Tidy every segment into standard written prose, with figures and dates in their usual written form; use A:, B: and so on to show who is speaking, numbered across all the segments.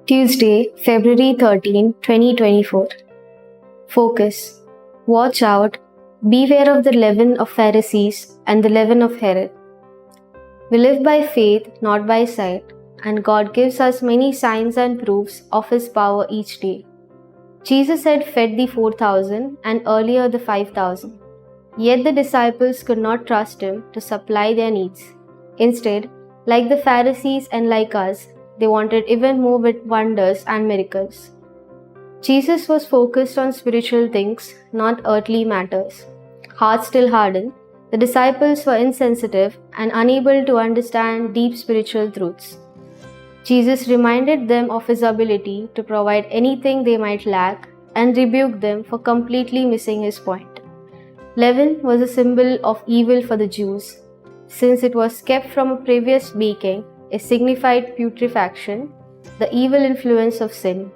A: Tuesday, February 13, 2024. Focus. Watch out. Beware of the leaven of Pharisees and the leaven of Herod. We live by faith, not by sight, and God gives us many signs and proofs of His power each day. Jesus had fed the 4,000 and earlier the 5,000. Yet the disciples could not trust Him to supply their needs. Instead, like the Pharisees and like us, they wanted even more with wonders and miracles. Jesus was focused on spiritual things, not earthly matters. Hearts still hardened, the disciples were insensitive and unable to understand deep spiritual truths. Jesus reminded them of His ability to provide anything they might lack and rebuked them for completely missing His point. Leaven was a symbol of evil for the Jews. Since it was kept from a previous baking, it signified putrefaction, the evil influence of sin.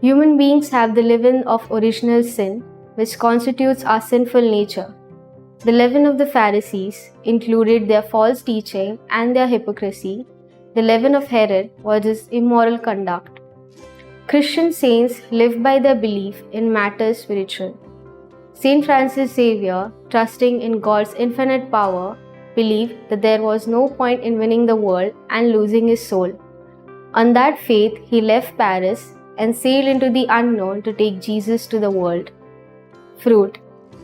A: Human beings have the leaven of original sin, which constitutes our sinful nature. The leaven of the Pharisees included their false teaching and their hypocrisy. The leaven of Herod was his immoral conduct. Christian saints live by their belief in matters spiritual. Saint Francis Xavier, trusting in God's infinite power, believed that there was no point in winning the world and losing his soul. On that faith, he left Paris and sailed into the unknown to take Jesus to the world. Fruit.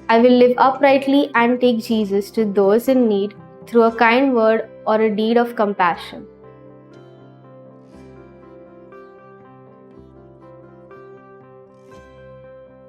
A: I will live uprightly and take Jesus to those in need through a kind word or a deed of compassion.